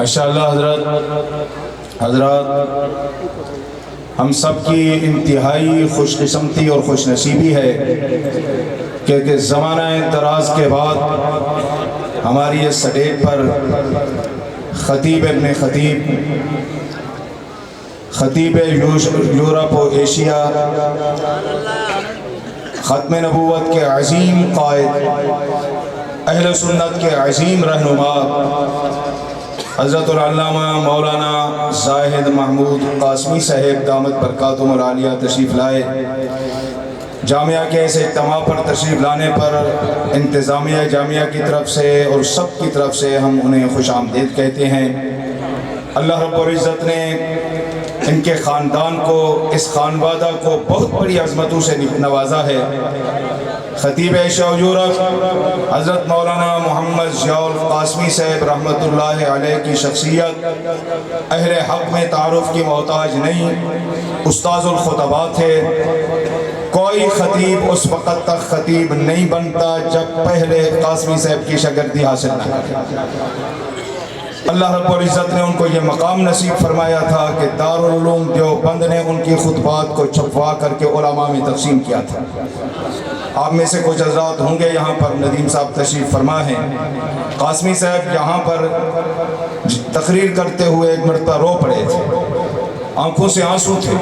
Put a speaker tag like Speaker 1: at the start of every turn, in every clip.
Speaker 1: ماشاءاللہ حضرات ہم سب کی انتہائی خوش قسمتی اور خوش نصیبی ہے کہ زمانہ دراز کے بعد ہماری اس سٹیج پر خطیب ابن خطیب یورپ و ایشیا، ختم نبوت کے عظیم قائد، اہل سنت کے عظیم رہنما حضرت العلامہ مولانا زاہد محمود قاسمی صاحب دامت برکاتہم العالیہ تشریف لائے۔ جامعہ کے اس اجتماع پر تشریف لانے پر انتظامیہ جامعہ کی طرف سے اور سب کی طرف سے ہم انہیں خوش آمدید کہتے ہیں۔ اللہ رب العزت نے ان کے خاندان کو، اس خانوادہ کو بہت بڑی عظمتوں سے نوازا ہے۔ خطیب ایشیا و یورپ حضرت مولانا محمد ضیاء القاسمی صاحب رحمۃ اللہ علیہ کی شخصیت اہل حق میں تعارف کی محتاج نہیں، استاذ الخطباء تھے۔ کوئی خطیب اس وقت تک خطیب نہیں بنتا جب پہلے قاسمی صاحب کی شاگردی حاصل نہ کرے۔ اللہ رب العزت نے ان کو یہ مقام نصیب فرمایا تھا کہ دارالعلوم دیوبند نے ان کی خطبات کو چھپوا کر کے علماء میں تقسیم کیا تھا۔ آپ میں سے کچھ حضرات ہوں گے یہاں پر، ندیم صاحب تشریف فرما ہیں۔ قاسمی صاحب یہاں پر تقریر کرتے ہوئے ایک مرتبہ رو پڑے تھے، آنکھوں سے آنسو تھے،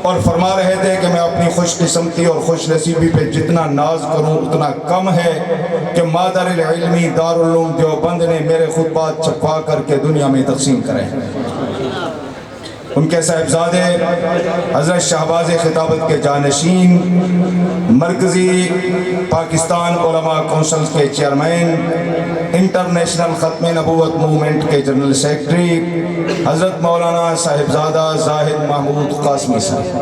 Speaker 1: اور فرما رہے تھے کہ میں اپنی خوش قسمتی اور خوش نصیبی پہ جتنا ناز کروں اتنا کم ہے کہ مادر العلمی دارالعلوم دیوبند نے میرے خطبات چھپوا کر کے دنیا میں تقسیم کرے۔ ان کے صاحبزادے حضرت شہباز خطابت کے جانشین، مرکزی پاکستان علماء کونسل کے چیئرمین، انٹرنیشنل ختم نبوت موومنٹ کے جنرل سیکرٹری حضرت مولانا صاحبزادہ زاہد محمود قاسمی صاحب۔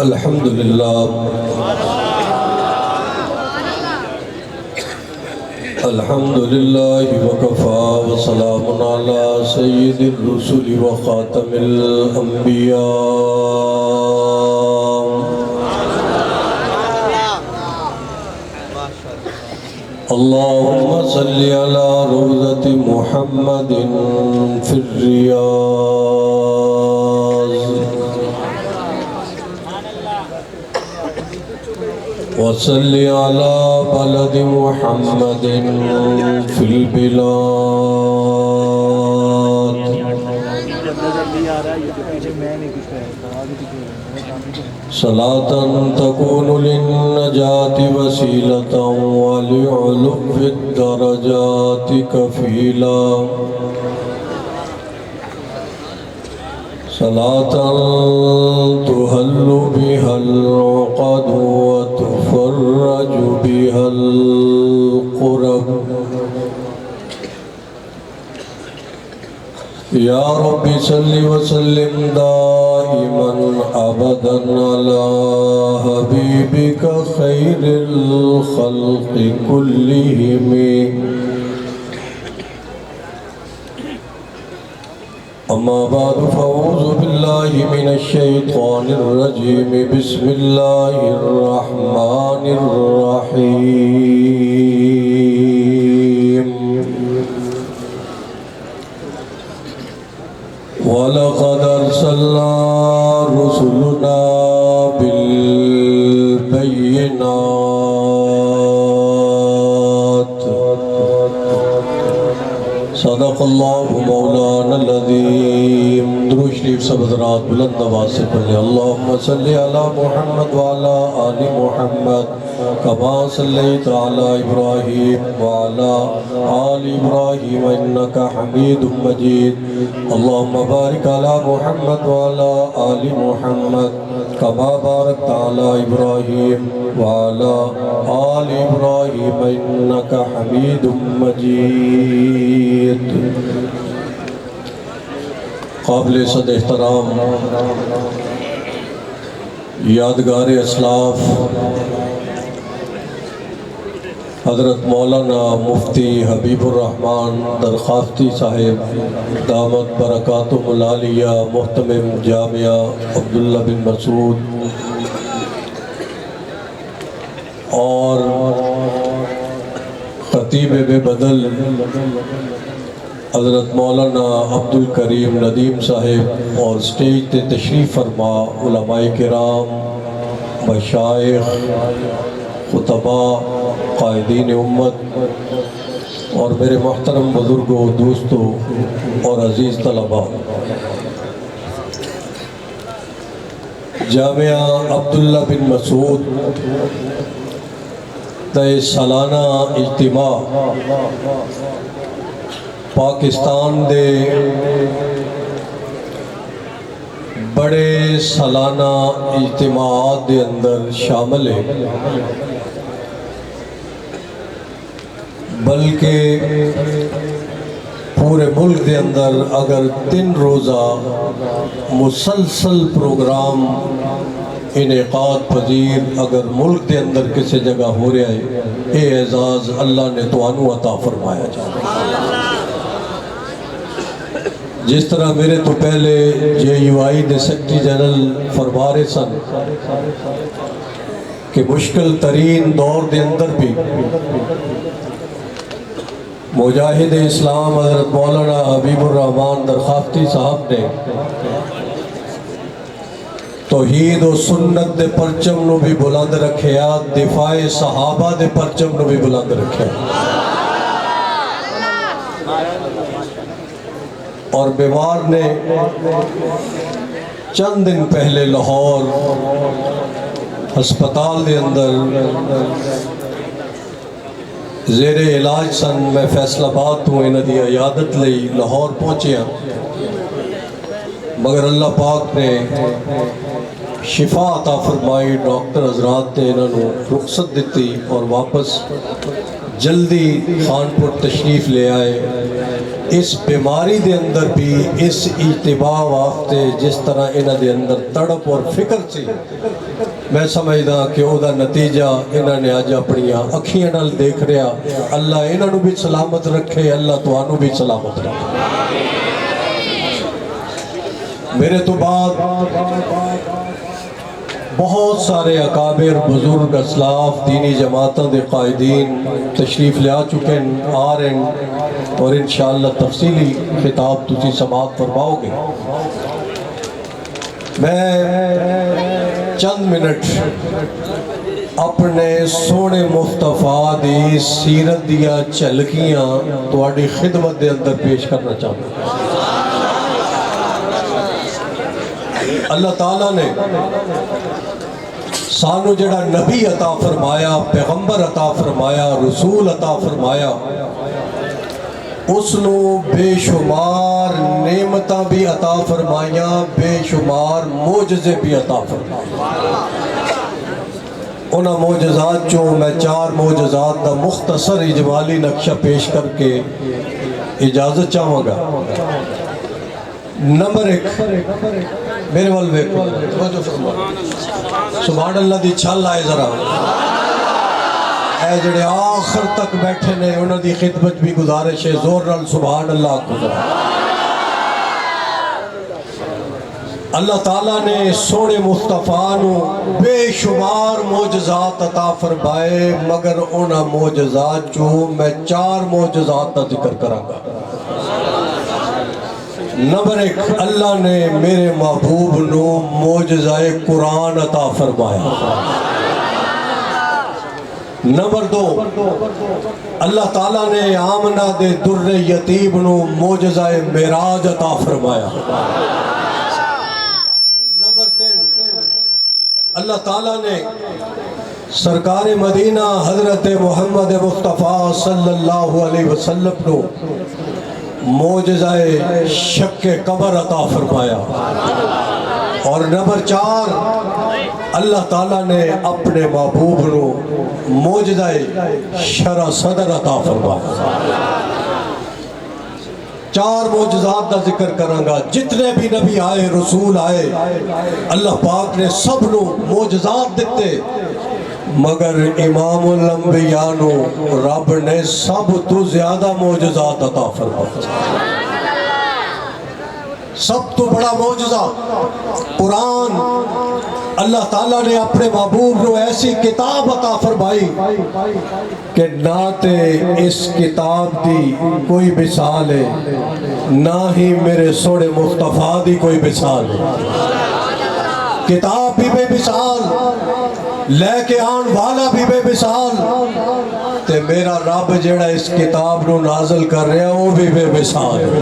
Speaker 2: الحمدللہ الحمدللہ وکفا وسلام علی سید الرسل وخاتم الانبیاء اللہم صلی علی روضۃ محمد فی الریاض وصلی علی بلد محمد فی البلاد صلاة تکون للنجاة وسیلة ولعلو الدرجات کفیلا صلاة تحل بها العقد وتفرج بها القرب یا رب صل وسلم دائما ابدا على حبیبك خیر الخلق كلهم اما بعد فاعوذ باللہ من الشیطان الرجیم بسم اللہ الرحمن الرحیم وَلَقَدْ أَرْسَلْنَا رُسُلُنَا بِالْبَيِّنَاتِ صدق اللہ مولانا العظیم۔ درود شریف سب حضرات بلند آواز سے پڑھیں۔ اللہم صلی علی محمد وعلی آل محمد کما صلیت علی ابراہیم وعلی آل ابراہیم انکا حمید مجید۔ اللہم بارک علی محمد وعلی آل محمد کما بارکت علی ابراہیم وعلی آل ابراہیم انکا حمید مجید۔ قابل صد احترام یادگار اسلاف حضرت مولانا مفتی حبیب الرحمن درخواستی صاحب دامت برکاتہم العالیہ محتمم جامعہ عبداللہ بن مسعود اور خطیب بے بدل حضرت مولانا عبد الکریم ندیم صاحب اور سٹیج تے تشریف فرما علماء کرام مشائخ خطباء قائدین امت اور میرے محترم بزرگوں دوستوں اور عزیز طلباء، جامعہ عبداللہ بن مسعود تے سالانہ اجتماع پاکستان دے بڑے سالانہ اجتماعات دے اندر شامل ہے، بلکہ پورے ملک دے اندر اگر 3 روزہ مسلسل پروگرام انعقاد پذیر اگر ملک دے اندر کسی جگہ ہو رہا ہے، اے اعزاز اللہ نے توانو عطا فرمایا جائے۔ جس طرح میرے تو پہلے جے یو آئی دے سیکٹری جنرل فرما رہے سن کہ مشکل ترین دور دے اندر بھی مجاہد اسلام حضرت مولانا حبیب الرحمن درخواستی صاحب نے توحید و سنت دے پرچم نو بھی بلند رکھیا، دفاع صحابہ دے پرچم نو بھی بلند رکھیا، اور بیمار نے چند دن پہلے لاہور ہسپتال دے اندر زیر علاج سن۔ میں فیصل آباد تو انہاں دی عیادت لئی لاہور پہنچیا، مگر اللہ پاک نے شفا عطا فرمائی، ڈاکٹر حضرات نے انہوں نے رخصت دیتی اور واپس جلدی خانپور تشریف لے آئے۔ اس بیماری دے اندر بھی اس اجتماع واسطے جس طرح انہاں دے اندر تڑپ اور فکر سی، میں سمجھدا کہ او دا نتیجہ انہاں نے آج اپنی اکھیاں نال دیکھ رہا۔ اللہ انہاں نو بھی سلامت رکھے، اللہ تانوں بھی سلامت رکھے۔ میرے تو بعد بہت سارے اکابر بزرگ اسلاف دینی جماعتوں دے قائدین تشریف لے آ چکے ہیں، آ رہے ہیں، اور انشاءاللہ تفصیلی خطاب تسی سماعت فرماؤ گے۔ میں چند منٹ اپنے سونے مصطفیٰ دی سیرت دیا جھلکیاں تواڈی خدمت دے اندر پیش کرنا چاہتا ہوں۔ اللہ تعالیٰ نے سانو جڑا نبی عطا فرمایا، پیغمبر عطا فرمایا، رسول عطا فرمایا، اس نو بے شمار نعمتاں بھی عطا فرمائیاں، بے شمار معجزے بھی عطا فرمائیاں۔ انہاں معجزات چوں میں 4 معجزات دا مختصر اجمالی نقشہ پیش کر کے اجازت چاہوں گا۔ نمبر 1، میرے وال ویکھو، توجہ فرما، سبحان اللہ دی چھل آئے ذرا، اے جڑے آخر تک بیٹھے نے انہاں دی خدمت بھی گزارش ہے، زور نال سبحان اللہ کو ذرا۔ اللہ تعالیٰ نے سونے مصطفیٰ نو بے شمار معجزات عطا فرمائے، مگر انہاں معجزات جو میں 4 معجزات کا ذکر کراں گا۔ نمبر 1، اللہ نے میرے محبوب نو معجزہ قرآن عطا فرمایا۔ نمبر 2، اللہ تعالیٰ نے آمنہ دے در یتیم نو معجزہ معراج عطا فرمایا۔ نمبر 3، اللہ تعالیٰ نے سرکار مدینہ حضرت محمد مصطفیٰ صلی اللہ علیہ وسلم نو معجزہ شق قبر عطا فرمایا۔ اور نمبر 4، اللہ تعالیٰ نے اپنے محبوب نو معجزہ شرح صدر عطا فرمایا۔ چار معجزات کا ذکر کرانگا. جتنے بھی نبی آئے رسول آئے اللہ پاک نے سب نو معجزات دیتے، مگر امام الانبیاء نو رب نے سب تو زیادہ معجزات عطا فرمائے. سب تو بڑا معجزہ قرآن. اللہ تعالیٰ نے اپنے محبوب نو ایسی کتاب عطا فرمائی کہ نہ تے اس کتاب دی کوئی مثال ہے، نہ ہی میرے سوڑے مصطفیٰ دی کوئی مثال ہے. کتاب بھی بے مثال، لے کے آن والا بھی بے مثال، تے میرا رب جیڑا اس کتاب نو نازل کر رہا وہ بھی بے مثال ہے.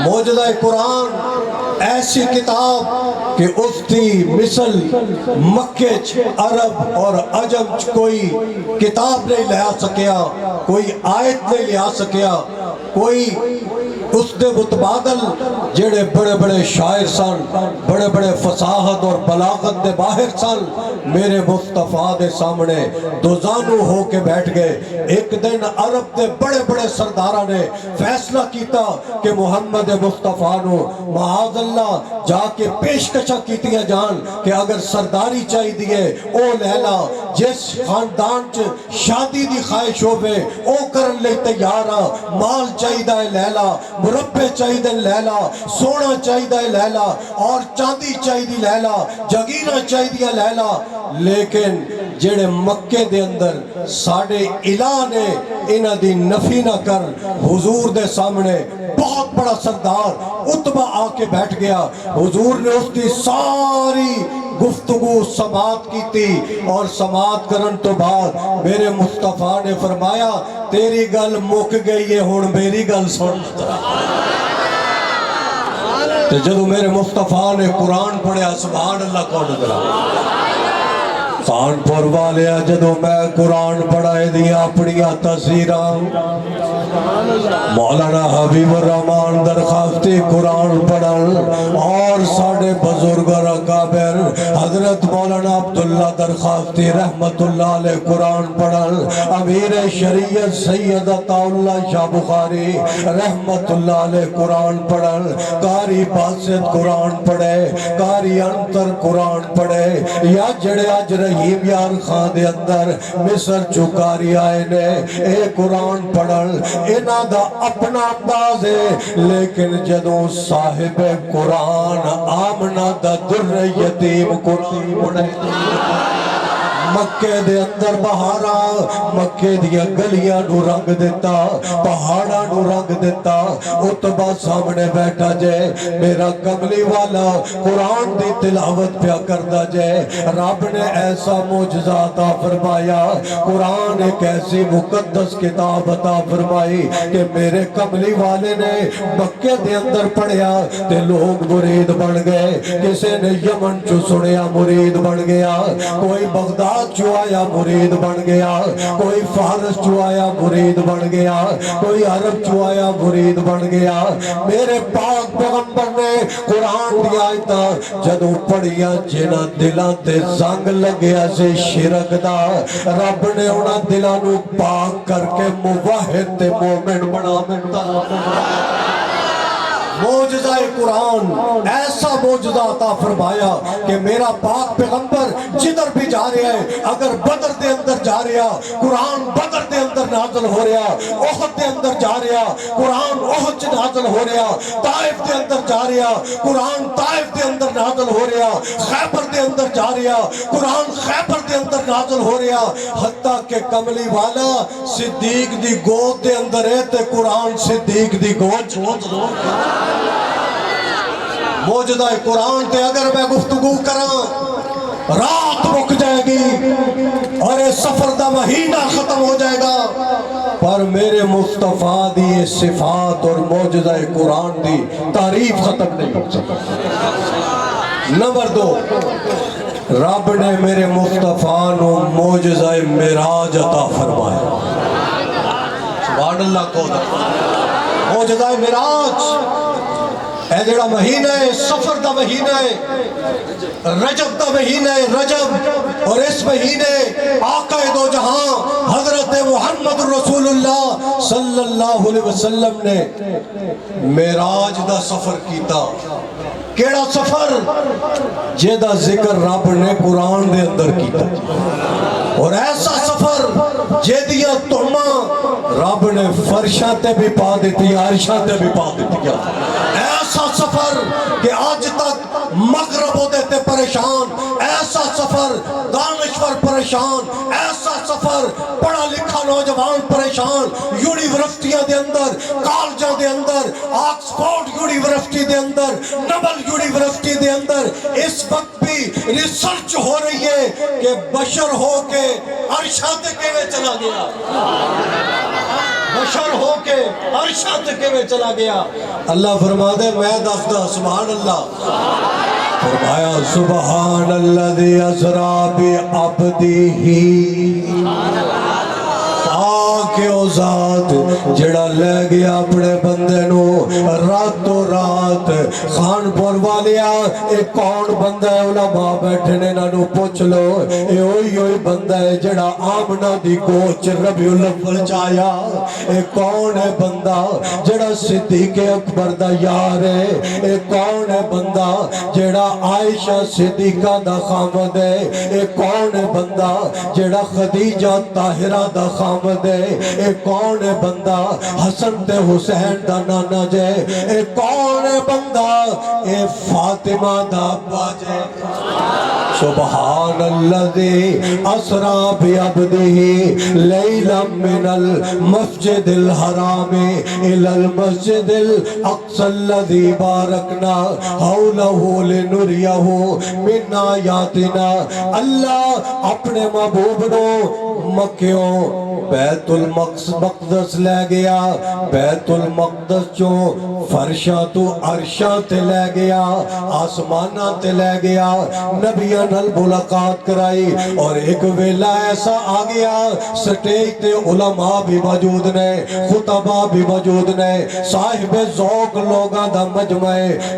Speaker 2: معجزہ قرآن ایسی کتاب کہ اس کی مثل مکے عرب اور عجم کوئی کتاب نہیں لیا سکیا، کوئی آیت نہیں لیا سکیا، کوئی اس دے متبادل جڑے بڑے بڑے شاعر سن، بڑے بڑے فصاحت اور بلاغت دے باہر سن، میرے مصطفیٰ دے سامنے دوزانو ہو کے بیٹھ گئے. ایک دن عرب دے بڑے بڑے سردارہ نے فیصلہ کیتا کہ محمد مصطفیٰ نو معاذ اللہ جا کے پیشکشاں کیتیاں جان کہ اگر سرداری چاہی دیئے او لیلا جس خاندان چ شادی دی خواہش ہوئے او کرن لئی تیارا، مال چاہی دائے لیلا، مربع چاہی دے لیلا، سونا چاہی دائے لیلا، اور چاندی چاہی دی لیلا، جگیرہ چاہی دیا لیلا. لیکن جڑے مکے دے اندر ساڑھے الہ نے انہ دی نفی نہ کر حضور دے سامنے بہت بڑا سردار عتبہ آ کے بیٹھ گیا. حضور نے اس کی ساری گفتگو سماعت کی تھی، اور سماعت کرن تو بعد میرے مصطفیٰ نے فرمایا تیری گل مک گئی ہے ہون میری گل سن. تو جدو میرے مصطفیٰ نے قرآن پڑھیا سبحان اللہ کون کرا. کانپور والے جدو میں قرآن پڑھائے دیا اپنی تصویراں مولانا حبیب الرحمان درخواستی قرآن پڑھن، اور ساڑھے بزرگ اکابر حضرت مولانا عبداللہ درخواستی رحمت اللہ علیہ قرآن پڑھن، امیر شریعت سید عطا اللہ شاہ بخاری رحمت اللہ علیہ قرآن پڑھن، قاری باسط قرآن پڑھے، قاری انتر قرآن پڑھے، یا جڑے آج رحیم یار خان دے اندر مصر چکاری آئے نے اے قرآن پڑھن. انہ دا اپنا انداز ہے، لیکن جدوں صاحب قرآن آمنہ دا در یتیم قرآن پڑھے مکے دے اندر بہارا، مکے دیا گلیاں نو رنگ دیتا، پہاڑا نو رنگ دیتا. عتبہ سامنے بیٹھا جائے میرا کملی والا قرآن دی تلاوت پیا کردا جائے. رب نے ایسا معجزہ عطا فرمایا، قرآن ایک ایسی مقدس کتاب عطا فرمائی کہ میرے کملی والے نے مکے دے اندر پڑھیا تے لوگ مرید بن گئے. کسے نے یمن چو سنیا مرید بن گیا، کوئی بغداد جو آیا مرید بن گیا، کوئی فارس جو آیا مرید بن گیا، کوئی عرب جو آیا مرید بن گیا. میرے پاک پیغمبر نے قرآن دی آیتاں جدوں پڑھیا جنہ دلاں تے زنگ لگیا سے شرک دا، رب نے انہاں دلاں نو پاک کر کے موحد تے مومن بنا دیتا. معجزہ قرآن ایسا معجزہ عطا فرمایا کہ میرا پاک پیغمبر جدھر بھی جا رہا ہے، اگر بدر دے اندر جا رہا قرآن بدر دے اندر نازل ہو رہا، احد دے اندر جا رہا قرآن احد چ نازل ہو رہا، طائف دے اندر جا رہا قرآن طائف دے اندر نازل ہو رہا، خیبر دے اندر جا رہا قرآن خیبر دے اندر نازل ہو رہا. حتیٰ کہ کملی والا صدیق دی گود دے اندر ہے تے قرآن صدیق دی گود موجودہ قرآن تے اگر میں گفتگو کراں رات رک جائے گی اور یہ سفر دا مہینہ ختم ہو جائے گا، پر میرے مصطفیٰ دی صفات اور معجزہ قرآن دی تعریف ختم نہیں ہو سکتا. نمبر 2، رب نے میرے مصطفیٰ نو معجزہ معراج عطا فرمایا. سبحان اللہ کو معجزہ معراج اے جڑا مہینہ ہے سفر دا مہینہ ہے، رجب دا مہینہ ہے رجب، اور اس مہینے آقا دو جہاں حضرت محمد محمد رسول اللہ صلی اللہ علیہ وسلم نے معراج دا سفر کیتا. کیڑا سفر؟ جیدہ ذکر رب نے قرآن دے اندر کیتا. اور ایسا سفر جیدیاں تہماں رب نے فرشاں تے بھی پا دیتی, عرشاں تے بھی پا دیتی. ایسا سفر کہ آج تک مغرب ہوتے تے پریشان, ایسا سفر دانشور پریشان, ایسا سفر پڑھا لکھا نوجوان پریشان. یونیورسٹیاں دے اندر, کالجاں دے اندر, آکسفورڈ یونیورسٹی دے اندر, نبل یونیورسٹی دے اندر اس وقت بھی ریسرچ ہو رہی ہے کہ بشر ہو کے عرشاں تے کیویں چلا گیا, بشر ہو کے عرشاں تے کیویں چلا گیا. اللہ فرما دے میں دسدا سبحان اللہ. فرمایا سبحان الذی اسری بعبدہ, کہ او ذات جڑا لے گیا اپنے بندے نو راتوں رات. خانپور والیا اے کون بندہ ہے؟ علماء بیٹھے نے انہوں پوچھ لو. اے اوہی بندہ ہے جڑا آمنہ دی کوچ ربیع الاول چایا. اے کون ہے بندہ جڑا صدیق اکبر دا یار ہے؟ اے کون ہے بندہ جڑا عائشہ صدیقہ دا خامد ہے؟ اے کون ہے بندہ جڑا خدیجہ طاہرہ دا خامد ہے؟ اے کون ہے بندہ حسن تے حسین دا نانا جے؟ اے کون ہے بندہ اے فاطمہ دا ابا جے؟ سبحان الذی اسری بعبدہ لیلا من المسجد الحرام الی المسجد الاقصی الذی بارکنا حولہ لنریہ من آیاتنا. اللہ اپنے محبوب نو مکیوں بیت المقدس لے گیا, بیت المقدس چوں فرشاں تو عرشاں تے لے گیا, آسماناں تے لے گیا, نبیاں نال ملاقات کرائی. اور ایک ویلا ایسا آ گیا سٹیج تے علماء بھی موجود نے, خطباء بھی موجود نے, صاحب ذوق لوگاں دا مجمع.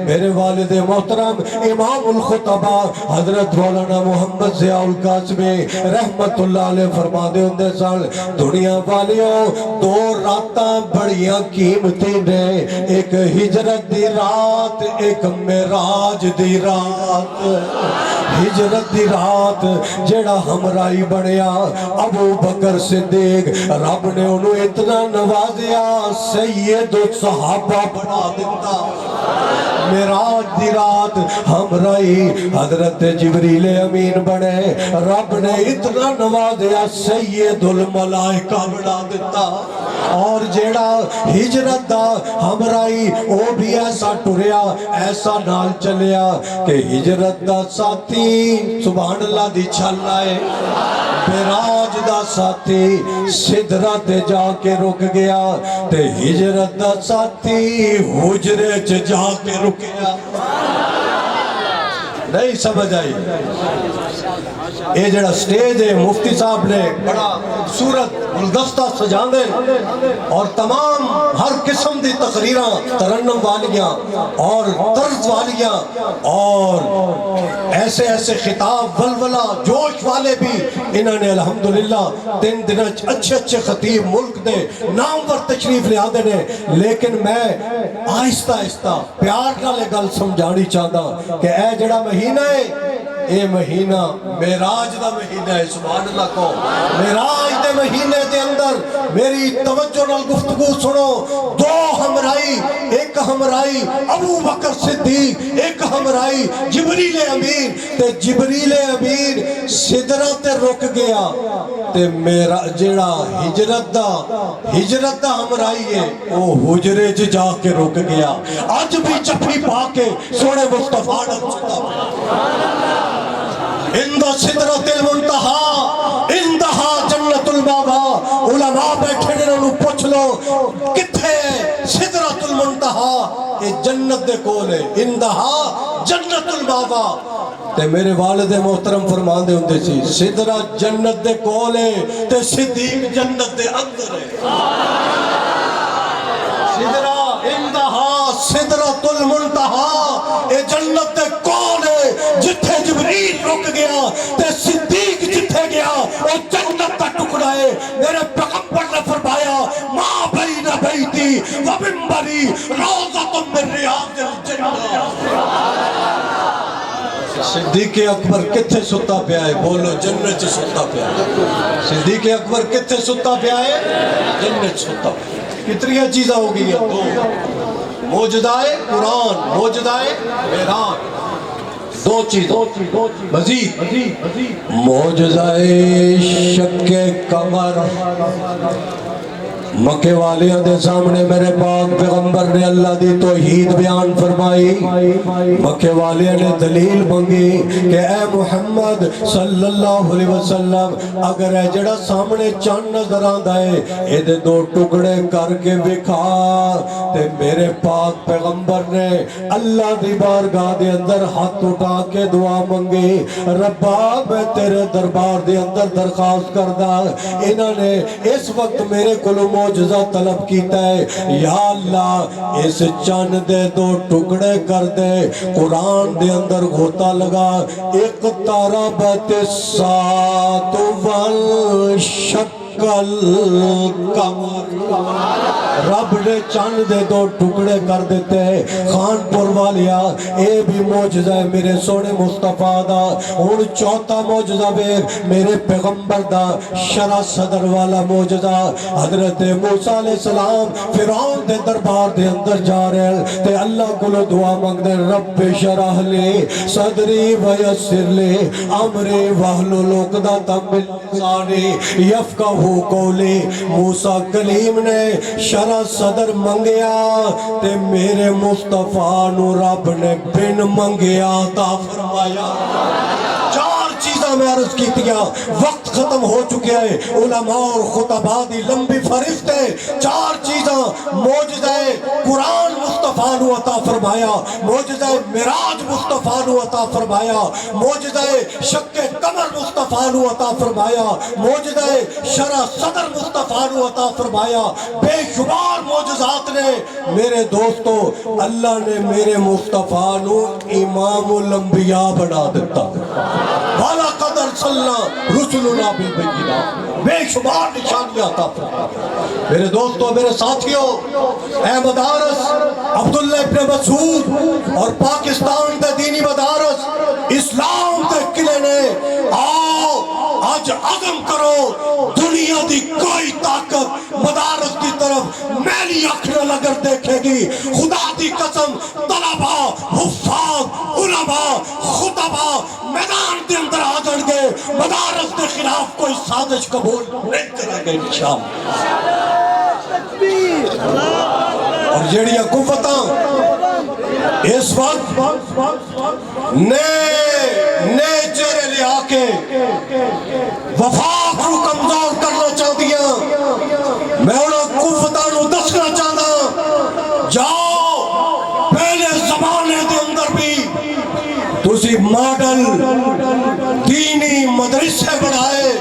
Speaker 2: میرے والد محترم امام الخطباء حضرت مولانا محمد ضیاء القاسمی رحمت اللہ علیہ فرما دے ہوندے سن, دنیا والیوں دو راتاں بڑیاں قیمتی نے, ایک ہجرت دی رات, ایک معراج دی رات. ہجرت دی رات جڑا ہمرائی بنیا ابو بکر صدیق, رب نے انہوں اتنا نوازیا سید الصحابہ بنا دیتا. معراج دی رات ہمرائی حضرت جبریل امین بنے, رب نے اتنا نوازیا سید الملائکہ بنا دیتا. اور جیڑا ہجرت دا ہمرائی او بھی ایسا ٹریا, ایسا نال چلیا کہ ہجرت دا ساتھی سبحان اللہ دی چھل آئے, معراج دا ساتھی سدرہ تے جا کے رک گیا, تے ہجرت دا ساتھی حجرے چ جا کے رکیا. نہیں سمجھ آئی؟ یہ جڑا سٹیج ہے مفتی صاحب نے بڑا خوبصورت گلدستہ سجاندے اور تمام ہر قسم دی تقریراں ترنم والیاں اور طرز والیاں اور ایسے ایسے خطاب ولولہ جوش والے بھی انہوں نے الحمدللہ 3 دن اچھے اچھے خطیب ملک دے نام پر تشریف لے آدھے نے. لیکن میں آہستہ آہستہ پیار نالے گل سمجھانی چاہتا کہ اے جڑا مہینہ ہے اے مہینہ معراج دا مہینہ ہے. سبحان اللہ کو معراج دے مہینے دے اندر میری توجہ نال گفتگو سنو. 2 ہمرائی, ایک ہمرائی ابو بکر صدیق, ایک ہمرائی جبریل امین. تے جبریل امین سدرہ تے رک گیا تے میرا جڑا ہجرت دا ہمرائی ہے وہ حجرے چ جا کے رک گیا. اج بھی چپی پا کے سونے مصطفیٰ نال اندہ سدرۃ المنتہا اندہا جنت الماوا. علماء بیٹھے نے انہوں پوچھ لو کتھے سدرۃ المنتہا؟ یہ جنت دے کول ہے, اندہا جنت الماوا. تے میرے والد محترم فرمان دے ہوندے سی سدرہ جنت دے کول ہے تے صدیق جنت دے اندر ہے. سدرہ اندہا سدرۃ المنتہا اے جنت دے کول ہے جتھے جبریل رک گیا تے صدیق جتھے گیا او جنت دا ٹکڑا ہے. میرے پیغمبر نے ومنبری روضۃ من ریاض الجنہ۔ صدیق اکبر کتھے ستا پیا ہے؟ بولو جنت ستا پیا ہے۔ صدیق اکبر کتھے ستا پیا ہے؟ جنت ستا پیا ہے۔ کتنی چیزیں ہو گئی ہیں؟ دو، موجزائے قرآن، موجزائے میران، دو چیزوں مزید موجزائے شک قمر۔ مکے والیاں دے سامنے میرے پاک پیغمبر نے اللہ دی توحید بیان فرمائی۔ مکے والیاں نے دلیل منگی کہ اے محمد صلی اللہ علیہ وسلم اگر اے جڑا سامنے چاند نظر آندا ہے اے دے دو ٹکڑے کر کے دکھا۔ تے میرے پاک پیغمبر نے اللہ دی بارگاہ دے اندر ہاتھ اٹھا کے دعا منگی، ربا میں تیرے دربار دے اندر درخواست کردہ انہوں نے اس وقت میرے کلو معجزہ طلب کیتا ہے، یا اللہ اس چاند دے دو ٹکڑے کر دے۔ قرآن دے اندر غوطہ لگا، اقتربت الساعۃ وانشق القمر۔ رب نے چاند دے دو ٹکڑے کر دیتے ہیں۔ خان پور والیا اے بھی معجزہ ہے میرے سونے مصطفیٰ دا۔ ہن چوتھا معجزہ ویکھ میرے پیغمبر دا شرع صدر والا معجزہ۔ حضرت موسیٰ علیہ السلام فرعون دے دربار دے اندر جا رہے ہیں تے اللہ کو دعا مانگ دے، رب شرح لے صدری ویسر لے امری واحلل عقدۃ من لسانی یفقہوا قولی۔ موسیٰ کلیم نے شرع صدر منگیا تے میرے مصطفیٰ نو رب نے بن منگیا عطا فرمایا۔ چار چیزاں میں عرض کی تھیا، وقت ختم ہو چکے ہے، علماء اور خطباء دی لمبی فہرست ہے۔ چار چیزاں معجزہ قرآن مصطفیٰ نو عطا فرمایا، معجزہ معراج مصطفیٰ نو عطا فرمایا، معجزہ شق قمر مصطفیٰ نو عطا فرمایا، معجزہ شرع صدر مصطفیٰ نو عطا فرمایا۔ بے شمار معجزات نے میرے دوستو، اللہ نے میرے مصطفیٰ نو امام الانبیاء بنا دیتا۔ والا قدر صلی رسولنا بالبینات، بے شمار نشانیاں عطا فرمایا۔ میرے دوستو، میرے ساتھیوں، اے مدارس عبداللہ ابن مسعود اور پاکستان دے دینی مدارس اسلام دے قلعے نے، آؤ آج عزم کرو دنیا دی کوئی طاقت مدارس کی طرف میلی اکھنے لگر دیکھے گی۔ خدا دی قسم طلباء، حفاظ، علماء، خطباء میدان دے اندر آ جان گے، مدارس کے خلاف کوئی سازش قبول نہیں کریں گے انشاءاللہ۔ اور جیڑیاں قوتاں اس وقت نئے چہرے لے آ کے وفاق کو کمزور کرنا چاہتیاں، میں انہاں قوتاں نو دسنا چاہتا، جاؤ پہلے زمانے دے اندر بھی تسی ماڈل دینی مدرسے بنائے،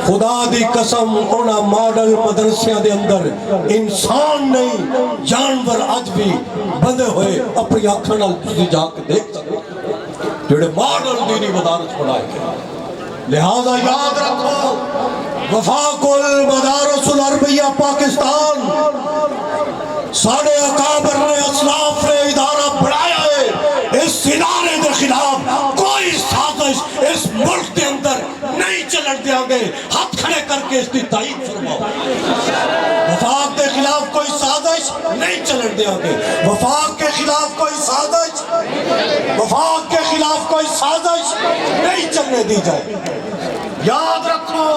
Speaker 2: خدا دی قسم انہاں ماڈل مدرسیاں دے اندر انسان نہیں جانور اج بھی بندے ہوئے اپنی آنکھاں نال تسی جا کے دیکھ سکتے جڑے ماڈل دینی مدارس بنائے گئے۔ لہذا یاد رکھو، وفاق المدارس العربیہ پاکستان، ساڑھے اکابر نے، اسلاف نے ادارہ بڑھایا ہے۔ اس ادارے کے خلاف کوئی سازش اس ملک کے اندر نہیں چلن دیا گے۔ ہاتھ کھڑے کر کے اس کی تائید فرماؤ، وفاق کے خلاف کوئی سازش نہیں چلن دیا گے۔ وفاق کے خلاف کوئی سازش، وفاق کے خلاف کوئی سازش نہیں چلنے دی جائے۔ یاد رکھو،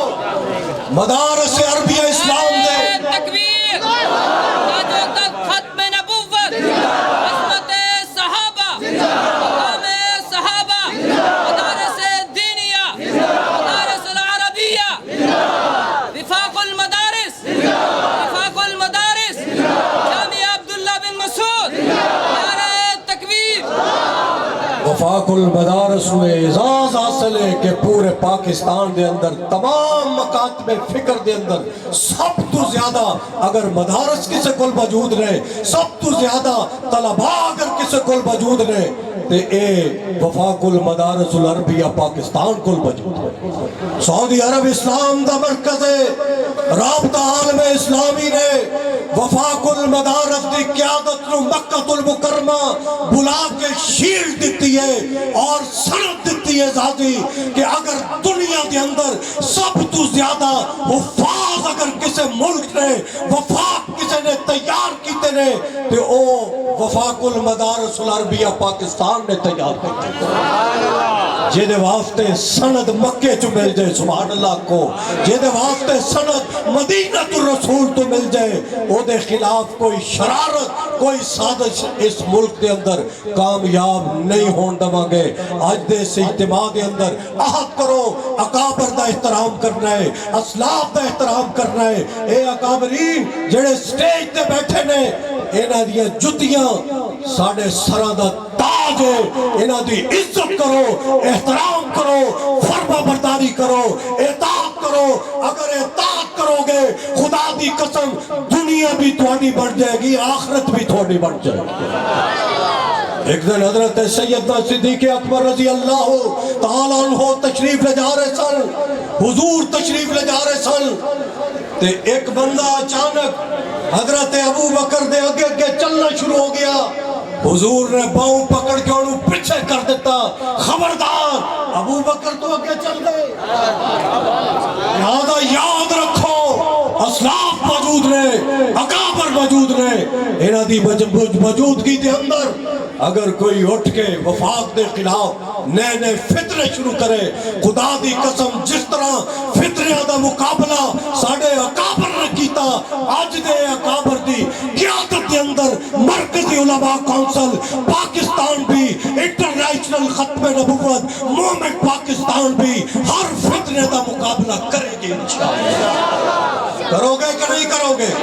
Speaker 2: مدارس عربیہ اسلام دے
Speaker 3: تکبیر، ختم نبوت، عصمت صحابہ، مقام صحابہ، مدارس دینیہ، مدارس العربیہ، وفاق المدارس، وفاق المدارس، جامعہ عبداللہ بن مسعود، نعرہ تکبیر۔
Speaker 2: وفاق المدارس میں اعزاز حاصل ہے کہ پورے پاکستان دے اندر تمام مکاتب فکر دے اندر سب تو زیادہ اگر مدارس کسے کل موجود رہے، سب تو زیادہ طلباء اگر کسے کل موجود رہے، تے اے وفاق المدارس العربیہ پاکستان کل موجود سعودی عرب اسلام دا مرکز ہے رابطہ عالم اسلامی نے وفاق المدارس دی قیادت نو مکہ المکرمہ بلا کے شیلڈ دیتی ہے اور سند دیتی ہے ذاتی کہ اگر دنیا دے اندر سب تو زیادہ حفاظ اگر کسے ملک نے وفاق کسے نے تیار کیتے نے تو او وفاق المدارس العربیہ پاکستان نے تیار کیتے جیدے واسطے سند مکے چو مل جائے سبحان اللہ کو جیدے واسطے سند مدینہ الرسول تو مل جائے او دے خلاف کوئی شرارت کوئی سازش اس ملک دے اندر کامیاب نہیں ہون دوا گے آج دے سے اجتماع دے اندر عہد کرو اکابر دا احترام کرنا ہے اسلاف دا احترام کرنا ہے اے اکابرین جڑے سٹیج تے بیٹھے نے انہاں دیا جتیاں ساڑھے سرہ دا تاج ہے انہاں دی عزت کرو احترام کرو فرما برداری کرو اطاعت کرو اگر اطاعت کرو گے خدا دی قسم دنیا بھی تھوڑی بڑھ جائے گی آخرت بھی تھوڑی بڑھ جائے گی ایک دن حضرت سیدنا صدیق اکبر رضی اللہ تعالیٰ عنہ تشریف لے جا رہے سن حضور تشریف لے جا رہے سن تے ایک بندہ اچانک حضرت ابو بکر دے اگے اگے چلنا شروع ہو گیا حضور نے باؤں پکڑ کے انہوں پیچھے کر دیتا خبردار ابو بکر تو اگے چل گئے لہذا یاد رکھو اسلاف موجود نے اکابر موجود نے انہاں دی موجودگی دے اندر اگر کوئی اٹھ کے وفاق دے خلاف نئے نئے فتنے شروع کرے خدا دی قسم جس طرح فتنیاں دا مقابلہ ساڑھے اکابر نے کیتا آج دے اکابر دی قیادت دے اندر مرکزی علماء کونسل پاکستان بھی انٹرنیشنل ختم نبوت مومنٹ پاکستان بھی ہر فتنے دا مقابلہ کرے گی انشاءاللہ کرو گے کہ نہیں کرو گے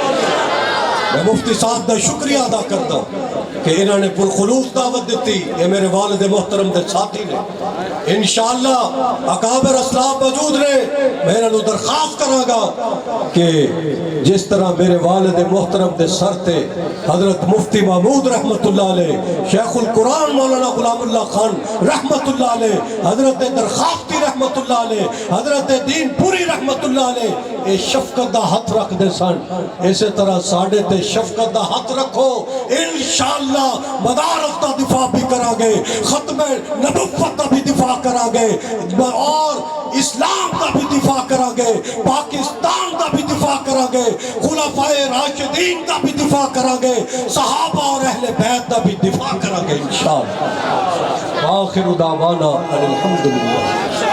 Speaker 2: میں مفتی صاحب دا شکریہ ادا کرتا ہوں کہ انہوں نے پرخلوص دعوت دیتی یہ میرے والد محترم دے ساتھی نے انشاءاللہ اکابر اسلاف موجود نے میں انہوں درخواست کروں گا کہ جس طرح میرے والد محترم دے سر تے حضرت مفتی محمود رحمت اللہ علیہ شیخ القرآن مولانا غلام اللہ خان رحمت اللہ علیہ حضرت درخواستی رحمت اللہ علیہ حضرت دین پوری رحمت اللہ علیہ اے شفقت دا ہاتھ رکھ دے سن اسی طرح ساڑھے تے شفقت دا ہاتھ رکھو انشاءاللہ مدارس دا دفاع بھی کرا گے ختم نبوت دا بھی دفاع کرا گے اور اسلام دا بھی دفاع کرا گے پاکستان دا بھی دفاع کرا گے خلفاء راشدین دا بھی دفاع کرا گے صحابہ اور اہل بیت دا بھی دفاع کرا گے انشاءاللہ آخر دعوانا الحمدللہ